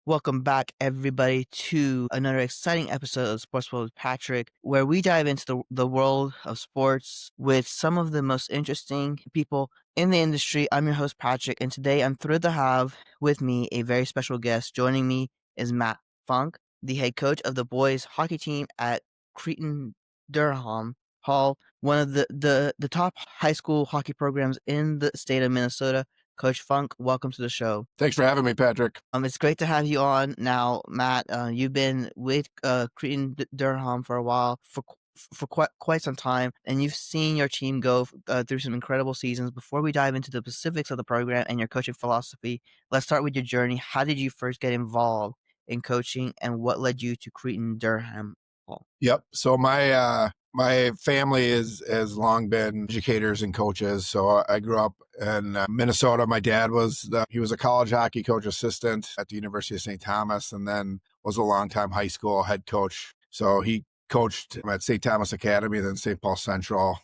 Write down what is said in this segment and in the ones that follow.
Welcome back, everybody, to another exciting episode of Sports World with Patrik, where we dive into the world of sports with some of the most interesting people in the industry. I'm your host, Patrik, and today I'm thrilled to have with me a very special guest. Joining me is Matt Funk, the head coach of the boys hockey team at Cretin-Derham Hall, one of the top high school hockey programs in the state of Minnesota. Coach Funk, welcome to the show. Thanks for having me, Patrik. It's great to have you on now, Matt. You've been with Cretin-Derham for a while, for quite some time, and you've seen your team go through some incredible seasons. Before we dive into the specifics of the program and your coaching philosophy, let's start with your journey. How did you first get involved in coaching, and what led you to Cretin-Derham Hall? Yep. So my family has long been educators and coaches. So I grew up in Minnesota. My dad he was a college hockey coach assistant at the University of St. Thomas, and then was a longtime high school head coach. So he coached at St. Thomas Academy, then St. Paul Central,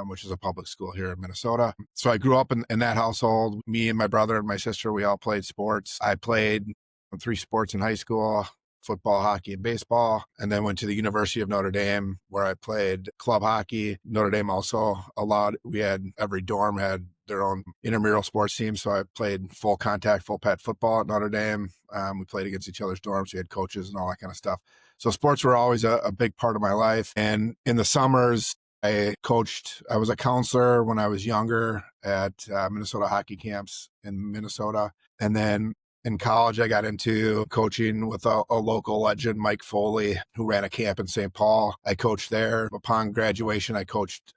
which is a public school here in Minnesota. So I grew up in that household. Me and my brother and my sister, we all played sports. I played 3 sports in high school: football, hockey, and baseball, and then went to the University of Notre Dame, where I played club hockey. Notre Dame also every dorm had their own intramural sports team, so I played full contact, full pad football at Notre Dame. We played against each other's dorms. We had coaches and all that kind of stuff. So sports were always a big part of my life. And in the summers, I was a counselor when I was younger at Minnesota hockey camps in Minnesota. And then in college, I got into coaching with a local legend, Mike Foley, who ran a camp in St. Paul. I coached there. Upon graduation, I coached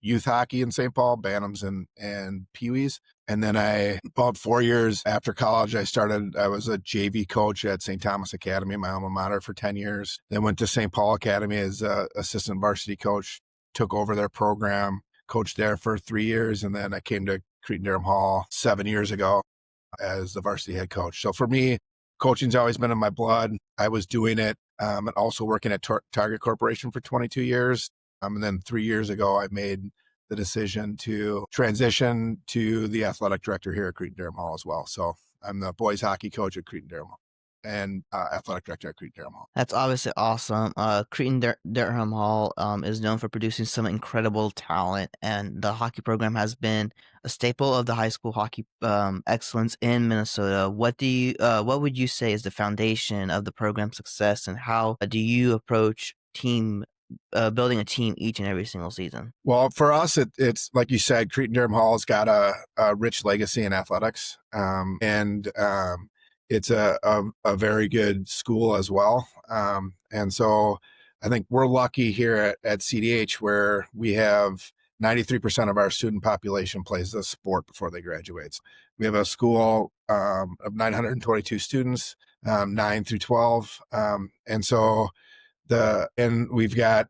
youth hockey in St. Paul, Bantams and Pee-wees. And then about 4 years after college, I was a JV coach at St. Thomas Academy, my alma mater, for 10 years. Then went to St. Paul Academy as assistant varsity coach, took over their program, coached there for 3 years. And then I came to Cretin-Derham Hall 7 years ago as the varsity head coach. So for me, coaching's always been in my blood. I was doing it and also working at Target Corporation for 22 years. And then 3 years ago, I made the decision to transition to the athletic director here at Cretin-Derham Hall as well. So I'm the boys hockey coach at Cretin-Derham Hall and athletic director at Cretin-Derham Hall. That's obviously awesome. Cretin-Derham Hall is known for producing some incredible talent, and the hockey program has been a staple of the high school hockey excellence in Minnesota. What would you say is the foundation of the program's success, and how do you approach building a team each and every single season? Well, for us, it's like you said, Cretin-Derham Hall has got a rich legacy in athletics, and it's a very good school as well. And so I think we're lucky here at CDH, where we have 93% of our student population plays this sport before they graduate. We have a school of 922 students, 9 through 12. And so we've got,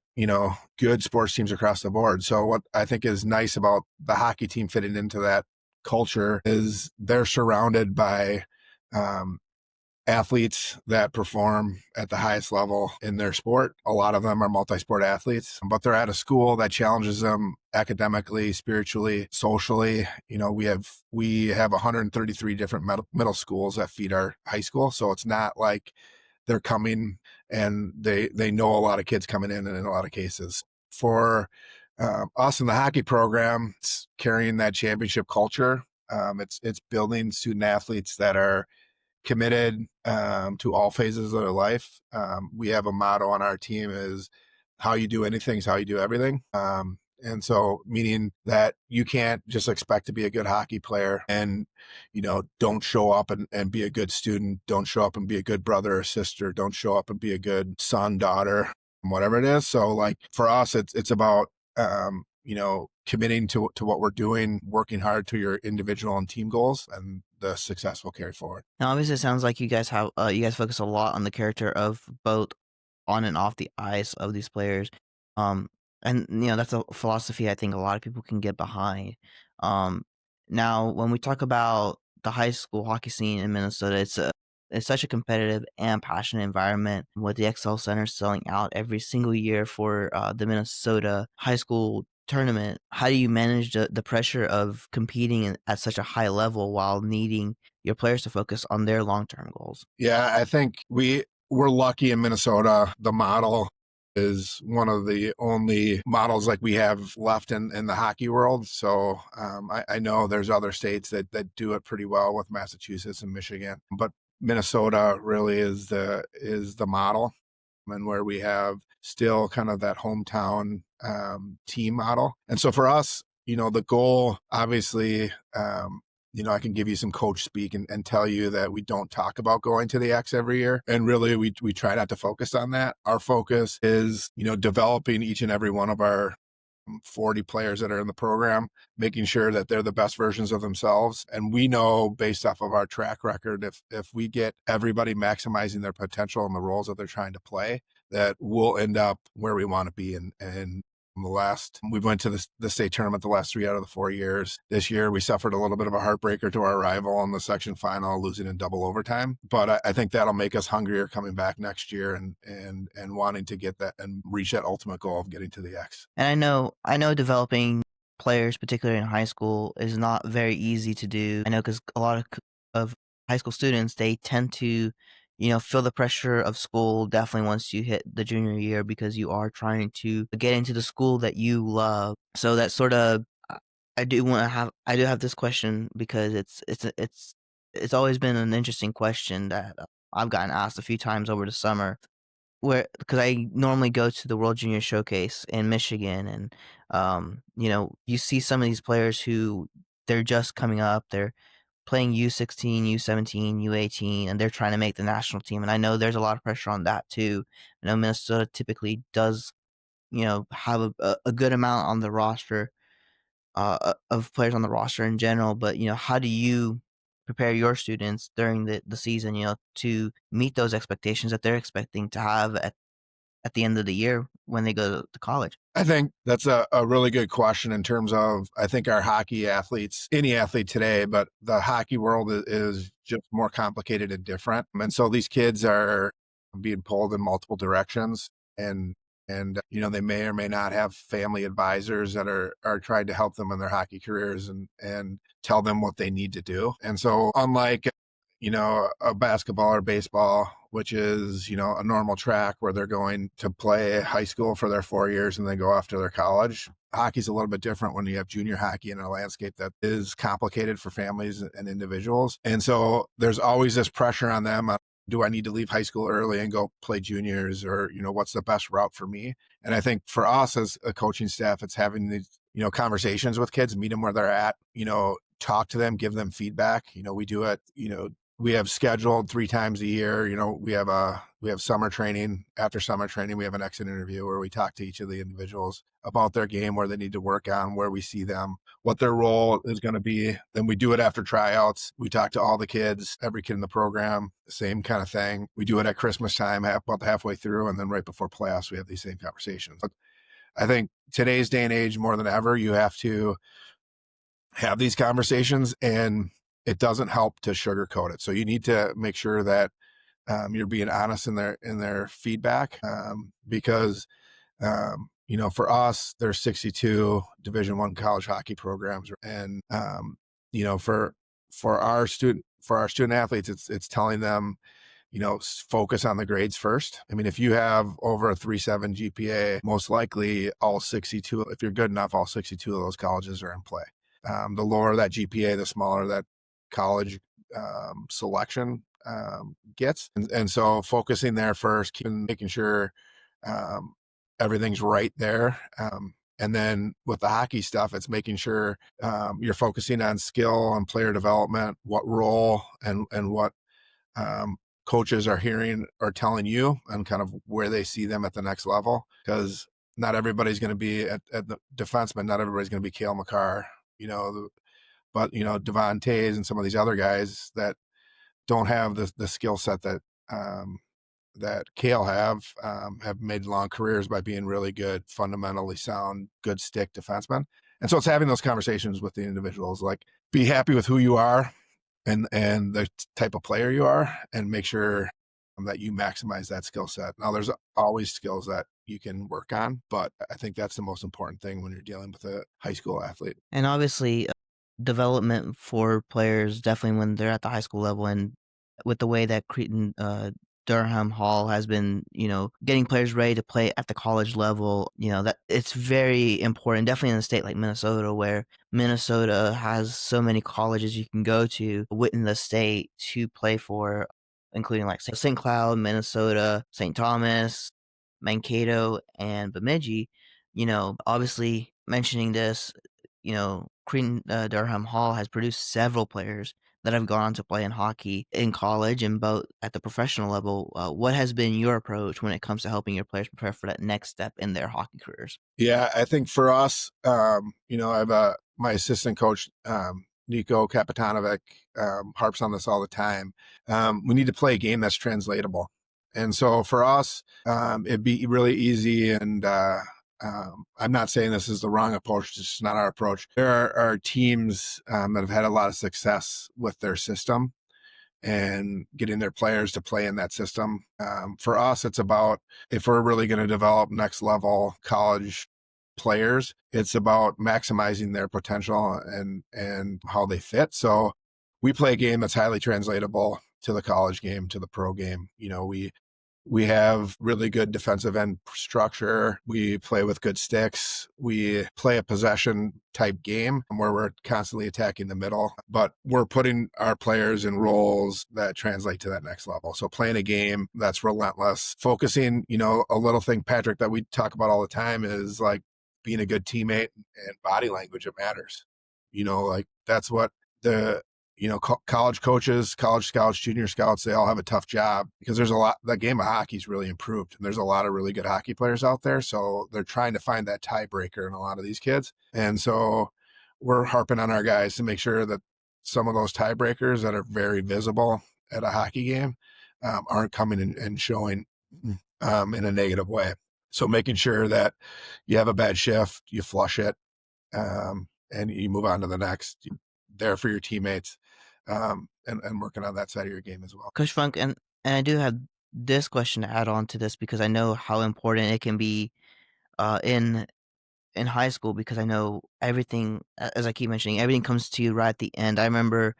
good sports teams across the board. So what I think is nice about the hockey team fitting into that culture is they're surrounded by athletes that perform at the highest level in their sport. A lot of them are multi-sport athletes, but they're at a school that challenges them academically, spiritually, socially. We have 133 different middle schools that feed our high school. So it's not like they're coming and they know a lot of kids coming in a lot of cases. For us in the hockey program, it's carrying that championship culture. It's building student athletes that are committed to all phases of their life. We have a motto on our team is how you do anything is how you do everything. And so meaning that you can't just expect to be a good hockey player and, don't show up and be a good student. Don't show up and be a good brother or sister. Don't show up and be a good son, daughter, whatever it is. So like for us, it's about, committing to what we're doing, working hard to your individual and team goals, and the success will carry forward. Now, obviously, it sounds like you guys focus a lot on the character of both on and off the ice of these players. And that's a philosophy I think a lot of people can get behind. Now, when we talk about the high school hockey scene in Minnesota, it's such a competitive and passionate environment, with the XL Center selling out every single year for the Minnesota high school tournament, how do you manage the pressure of competing at such a high level while needing your players to focus on their long-term goals? Yeah, I think we're lucky in Minnesota. The model is one of the only models like we have left in the hockey world. So I know there's other states that do it pretty well with Massachusetts and Michigan, but Minnesota really is the model, and where we have still kind of that hometown team model. And so for us, the goal, obviously, I can give you some coach speak and tell you that we don't talk about going to the X every year. And really, we try not to focus on that. Our focus is, developing each and every one of our 40 players that are in the program, making sure that they're the best versions of themselves. And we know based off of our track record, if we get everybody maximizing their potential in the roles that they're trying to play, that we'll end up where we want to be. And we went to the state tournament the last 3 out of the 4 years. This year, we suffered a little bit of a heartbreaker to our rival in the section final, losing in double overtime. But I think that'll make us hungrier coming back next year and wanting to get that and reach that ultimate goal of getting to the X. And I know developing players, particularly in high school, is not very easy to do. I know because a lot of high school students, they tend to, feel the pressure of school definitely once you hit the junior year because you are trying to get into the school that you love. So that sort of, I do have this question because it's always been an interesting question that I've gotten asked a few times over the summer where because I normally go to the World Junior Showcase in Michigan, and you see some of these players who they're just coming up, they're playing U16, U17, U18, and they're trying to make the national team. And I know there's a lot of pressure on that too. I know Minnesota typically does, have a good amount on the roster of players on the roster in general. But how do you prepare your students during the season, to meet those expectations that they're expecting to have at the end of the year when they go to college? I think that's a really good question in terms of, I think our hockey athletes, any athlete today, but the hockey world is just more complicated and different. And so these kids are being pulled in multiple directions, and they may or may not have family advisors that are trying to help them in their hockey careers and tell them what they need to do. And so unlike a basketball or baseball, which is, a normal track where they're going to play high school for their 4 years and then go off to their college. Hockey's a little bit different when you have junior hockey in a landscape that is complicated for families and individuals. And so there's always this pressure on them. Do I need to leave high school early and go play juniors, or, what's the best route for me? And I think for us as a coaching staff, it's having these, conversations with kids, meet them where they're at, talk to them, give them feedback. We do it, we have scheduled 3 times a year. We have summer training. After summer training, we have an exit interview where we talk to each of the individuals about their game, where they need to work on, where we see them, what their role is going to be. Then we do it after tryouts. We talk to all the kids, every kid in the program, the same kind of thing. We do it at Christmas time, about halfway through, and then right before playoffs, we have these same conversations. But I think today's day and age, more than ever, you have to have these conversations, and it doesn't help to sugarcoat it. So you need to make sure that you're being honest in their feedback, because for us, there's 62 Division I college hockey programs, and for our student athletes, it's telling them, focus on the grades first. I mean, if you have over a 3.7 GPA, most likely all 62, if you're good enough, all 62 of those colleges are in play. The lower that GPA, the smaller that college selection gets. And so focusing there first, making sure everything's right there. And then with the hockey stuff, it's making sure you're focusing on skill and player development, what role and what coaches are hearing or telling you, and kind of where they see them at the next level. Because not everybody's going to be at the defenseman, not everybody's going to be Cale Makar, but Devon Tays and some of these other guys that don't have the skill set that Cale have made long careers by being really good, fundamentally sound, good stick defensemen. And so it's having those conversations with the individuals, like, be happy with who you are and the type of player you are, and make sure that you maximize that skill set. Now, there's always skills that you can work on. But I think that's the most important thing when you're dealing with a high school athlete. And obviously, development for players definitely when they're at the high school level, and with the way that Durham Hall has been, getting players ready to play at the college level, that it's very important, definitely in a state like Minnesota, where Minnesota has so many colleges you can go to within the state to play for, including like St. Cloud, Minnesota, St. Thomas, Mankato, and Bemidji. Obviously mentioning this, Cretin-Derham Hall has produced several players that have gone on to play in hockey in college and both at the professional level. What has been your approach when it comes to helping your players prepare for that next step in their hockey careers? Yeah, I think for us, I have my assistant coach, Nico Kapitanovic, harps on this all the time. We need to play a game that's translatable. And so for us, it'd be really easy. And I'm not saying this is the wrong approach, it's just not our approach. There are teams that have had a lot of success with their system and getting their players to play in that system. For us, it's about if we're really going to develop next level college players, it's about maximizing their potential and how they fit. So we play a game that's highly translatable to the college game, to the pro game. We have really good defensive end structure. We play with good sticks. We play a possession type game where we're constantly attacking the middle, but we're putting our players in roles that translate to that next level. So playing a game that's relentless, focusing, a little thing, Patrik, that we talk about all the time is like being a good teammate and body language. It matters. Like that's what the college coaches, college scouts, junior scouts, they all have a tough job because the game of hockey's really improved and there's a lot of really good hockey players out there. So they're trying to find that tiebreaker in a lot of these kids. And so we're harping on our guys to make sure that some of those tiebreakers that are very visible at a hockey game aren't coming and showing in a negative way. So making sure that you have a bad shift, you flush it, and you move on to the next. You're there for your teammates, and working on that side of your game as well. Coach Funk, and I do have this question to add on to this because I know how important it can be in high school because I know everything, as I keep mentioning, everything comes to you right at the end. I remember,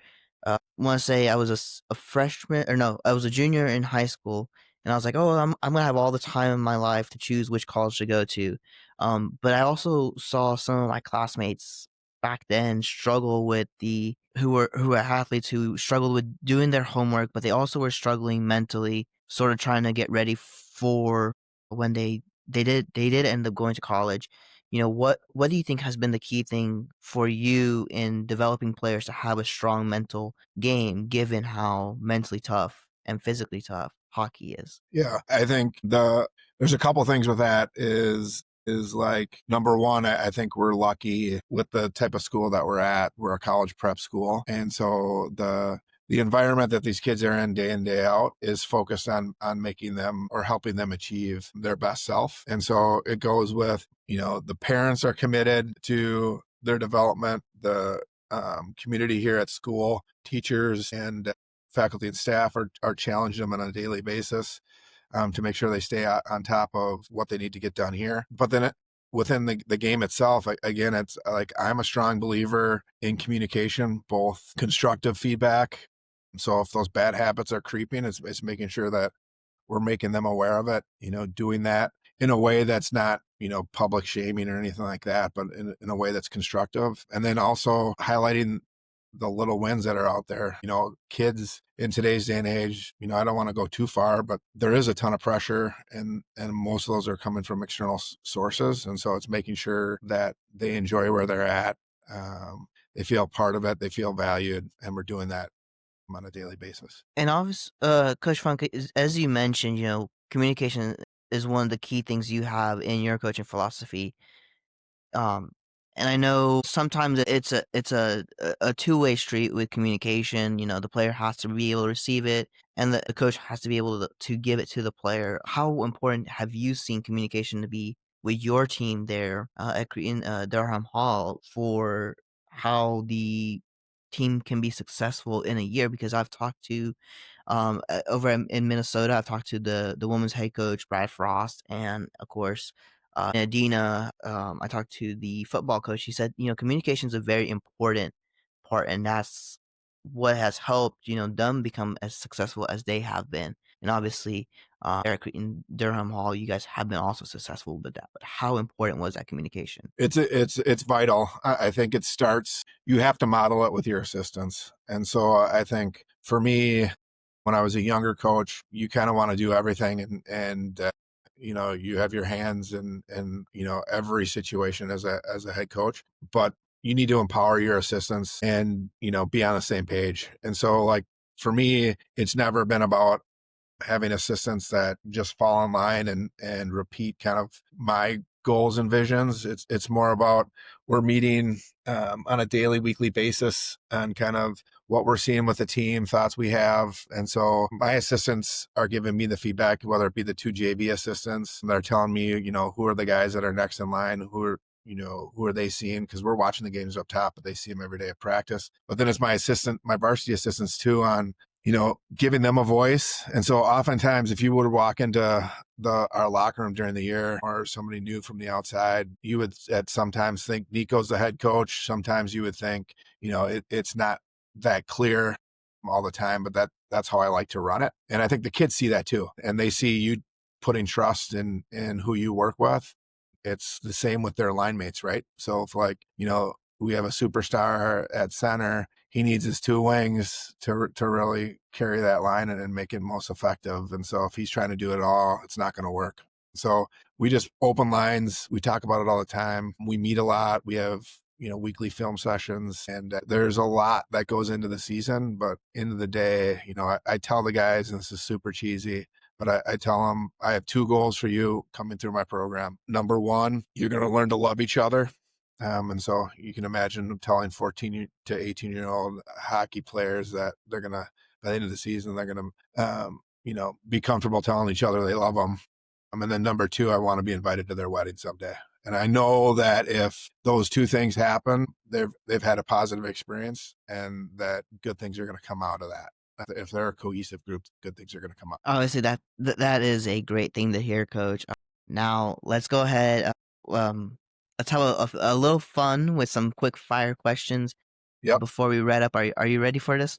I want to say I was a freshman, or no, I was a junior in high school, and I was like, oh, I'm gonna have all the time in my life to choose which college to go to. But I also saw some of my classmates back then struggle with who were athletes who struggled with doing their homework, but they also were struggling mentally, sort of trying to get ready for when they did end up going to college. What do you think has been the key thing for you in developing players to have a strong mental game, given how mentally tough and physically tough hockey is? Yeah, I think there's a couple things with that is like number one, I think we're lucky with the type of school that we're at. We're a college prep school, and so the environment that these kids are in day out is focused on making them or helping them achieve their best self. And so it goes with the parents are committed to their development, the community here at school, teachers and faculty and staff are challenging them on a daily basis to make sure they stay on top of what they need to get done here. But then within the game itself, again, it's like I'm a strong believer in communication, both constructive feedback. So if those bad habits are creeping, it's making sure that we're making them aware of it, doing that in a way that's not, public shaming or anything like that, but in a way that's constructive. And then also highlighting the little wins that are out there. Kids in today's day and age, I don't want to go too far, but there is a ton of pressure and most of those are coming from external sources. And so it's making sure that they enjoy where they're at. They feel part of it, they feel valued, and we're doing that on a daily basis. And obviously, Coach Funk, as you mentioned, communication is one of the key things you have in your coaching philosophy. Um, and I know sometimes it's a two-way street with communication. The player has to be able to receive it, and the coach has to be able to give it to the player. How important have you seen communication to be with your team there at Durham Hall for how the team can be successful in a year? Because I've talked to Over in Minnesota, I've talked to the women's head coach, Brad Frost, and of course, in Adina, I talked to the football coach. He said, communication is a very important part, and that's what has helped, them become as successful as they have been. And obviously, there at Cretin-Derham Hall, you guys have been also successful with that. But how important was that communication? It's vital. I think it starts. You have to model it with your assistants, and so I think for me, when I was a younger coach, you kind of want to do everything, and you have your hands in every situation as a head coach, but you need to empower your assistants and be on the same page. And so, like, for me, it's never been about having assistants that just fall in line and repeat kind of my goals and visions. It's more about we're meeting on a daily, weekly basis on kind of what we're seeing with the team, thoughts we have. And so my assistants are giving me the feedback, whether it be the two JV assistants that are telling me, who are the guys that are next in line, who are they seeing? Because we're watching the games up top, but they see them every day at practice. But then it's my varsity assistants too on giving them a voice. And so oftentimes if you would walk into our locker room during the year or somebody new from the outside, you would sometimes think Nico's the head coach. Sometimes you would think, it's not that clear all the time, but that's how I like to run it. And I think the kids see that too. And they see you putting trust in who you work with. It's the same with their line mates, right? So if we have a superstar at center, he needs his two wings to really carry that line and make it most effective. And so if he's trying to do it all, it's not going to work. So we just open lines. We talk about it all the time. We meet a lot. We have, weekly film sessions, and there's a lot that goes into the season. But end of the day, I tell the guys, and this is super cheesy, but I tell them, I have two goals for you coming through my program. Number one, you're going to learn to love each other. And so you can imagine telling 14 to 18-year-old hockey players that they're going to, by the end of the season, they're going to, be comfortable telling each other they love them. And then number two, I want to be invited to their wedding someday. And I know that if those two things happen, they've had a positive experience, and that good things are going to come out of that. If they're a cohesive group, good things are going to come out. Obviously, that is a great thing to hear, Coach. Now let's go ahead. Let's have a little fun with some quick fire questions Yep. before we wrap up. Are you ready for this?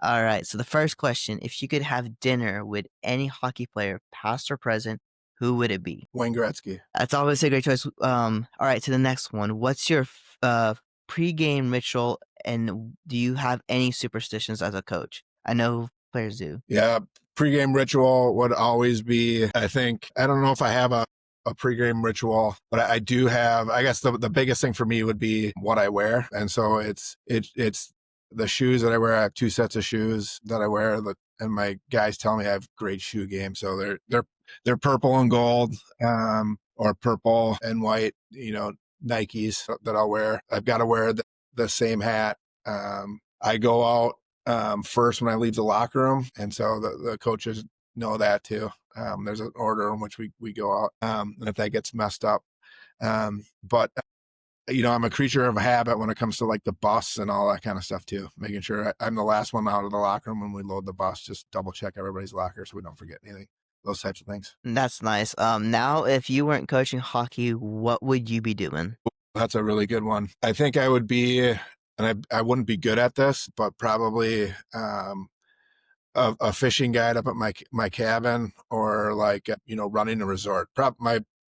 All right. So the first question: if you could have dinner with any hockey player, past or present, who would it be? Wayne Gretzky. That's obviously a great choice. All right. To the next one. What's your pregame ritual, and do you have any superstitions as a coach? I know players do. Yeah. Pregame ritual would always be, I don't know if I have a pregame ritual, but I do have, I guess the biggest thing for me would be what I wear. And so it's the shoes that I wear. I have two sets of shoes that I wear, and my guys tell me I have great shoe game. So they're purple and gold, or purple and white, Nikes that I'll wear. I've got to wear the same hat. I go out first when I leave the locker room, and so the coaches know that too. There's an order in which we go out, and if that gets messed up, but I'm a creature of habit when it comes to like the bus and all that kind of stuff too. Making sure I'm the last one out of the locker room when we load the bus. Just double check everybody's locker so we don't forget anything. Those types of things. That's nice. Now, if you weren't coaching hockey, what would you be doing? That's a really good one. I think I would be, and I wouldn't be good at this, but probably a fishing guide up at my cabin, or like running a resort.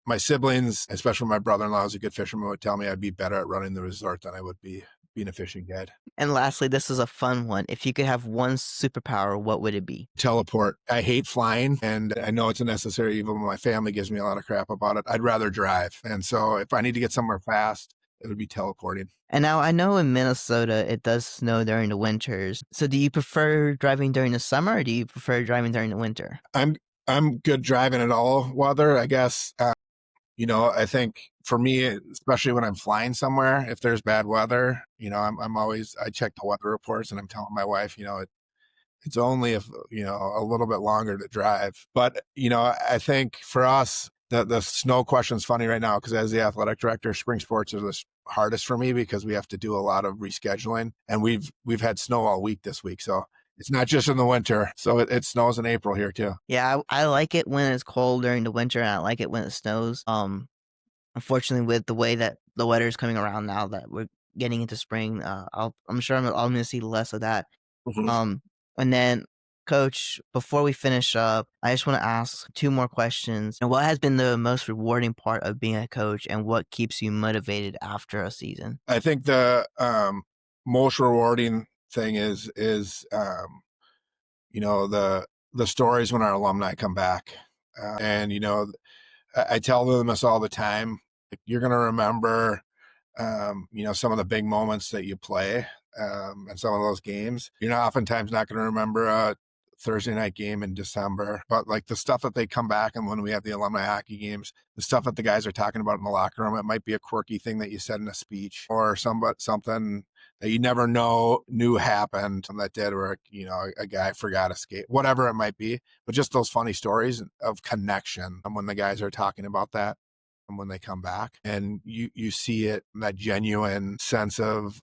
My siblings, especially my brother-in-law, is a good fisherman, would tell me I'd be better at running the resort than I would be being a fishing guide. And lastly, this is a fun one. If you could have one superpower, what would it be? Teleport. I hate flying, and I know it's a necessary evil. My family gives me a lot of crap about it. I'd rather drive. And so if I need to get somewhere fast, it would be teleporting. And now I know in Minnesota it does snow during the winters. So do you prefer driving during the summer, or do you prefer driving during the winter? I'm good driving at all weather, I guess. I think for me, especially when I'm flying somewhere, if there's bad weather, I check the weather reports, and I'm telling my wife, it's only a little bit longer to drive. But, I think for us, the snow question is funny right now, because as the athletic director, spring sports are the hardest for me because we have to do a lot of rescheduling, and we've had snow all week this week. So It's not just in the winter. So it snows in April here too. Yeah, I like it when it's cold during the winter, and I like it when it snows. Unfortunately, with the way that the weather is coming around now that we're getting into spring, I'm sure I'm gonna see less of that. Mhm. Um, and then, Coach, before we finish up, I just want to ask two more questions. And what has been the most rewarding part of being a coach, and what keeps you motivated after a season? I think the most rewarding thing is the stories when our alumni come back, and I tell them this all the time. Like, you're going to remember, some of the big moments that you play, and some of those games. You're not oftentimes not going to remember a Thursday night game in December, but like the stuff that they come back and when we have the alumni hockey games, the stuff that the guys are talking about in the locker room, it might be a quirky thing that you said in a speech or something that you never knew happened that did, or a guy forgot a skate, whatever it might be. But just those funny stories of connection, and when the guys are talking about that and when they come back, and you see it, that genuine sense of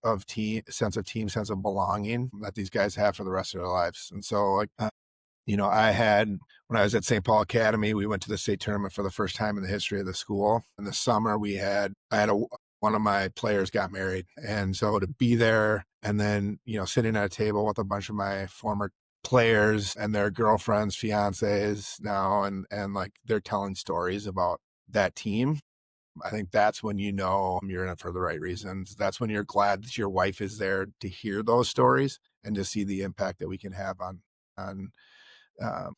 belonging that these guys have for the rest of their lives. And so, like, I had, when I was at St. Paul Academy, we went to the state tournament for the first time in the history of the school. In the summer, one of my players got married. And so to be there and then, sitting at a table with a bunch of my former players and their girlfriends, fiancés now, and like they're telling stories about that team. I think that's when you're in it for the right reasons. That's when you're glad that your wife is there to hear those stories and to see the impact that we can have on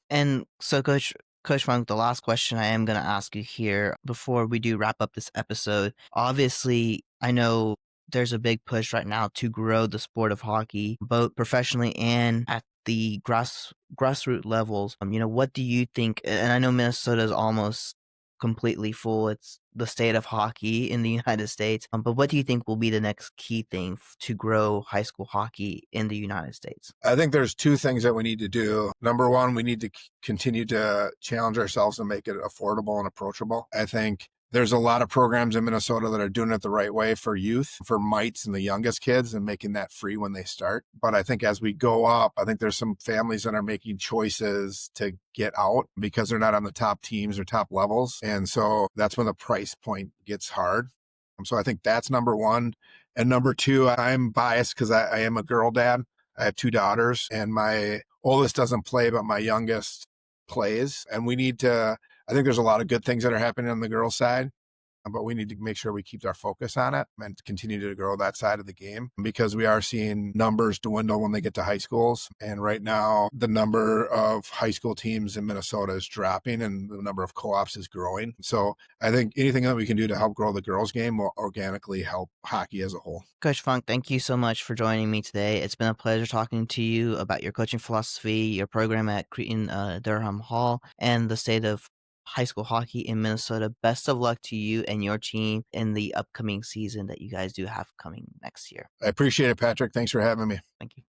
And so, Coach Funk, the last question I am going to ask you here before we do wrap up this episode. Obviously, I know there's a big push right now to grow the sport of hockey, both professionally and at the grassroots levels. What do you think? And I know Minnesota is almost completely full. It's the state of hockey in the United States. But what do you think will be the next key thing to grow high school hockey in the United States? I think there's two things that we need to do. Number one, we need to continue to challenge ourselves and make it affordable and approachable. I think there's a lot of programs in Minnesota that are doing it the right way for youth, for mites and the youngest kids, and making that free when they start. But I think as we go up, I think there's some families that are making choices to get out because they're not on the top teams or top levels. And so that's when the price point gets hard. So I think that's number one. And number two, I'm biased because I am a girl dad. I have two daughters, and my oldest doesn't play, but my youngest plays. And I think there's a lot of good things that are happening on the girls' side, but we need to make sure we keep our focus on it and continue to grow that side of the game because we are seeing numbers dwindle when they get to high schools. And right now, the number of high school teams in Minnesota is dropping and the number of co-ops is growing. So I think anything that we can do to help grow the girls' game will organically help hockey as a whole. Coach Funk, thank you so much for joining me today. It's been a pleasure talking to you about your coaching philosophy, your program at Cretin-Derham Hall, and the state of high school hockey in Minnesota. Best of luck to you and your team in the upcoming season that you guys do have coming next year. I appreciate it, Patrick. Thanks for having me. Thank you.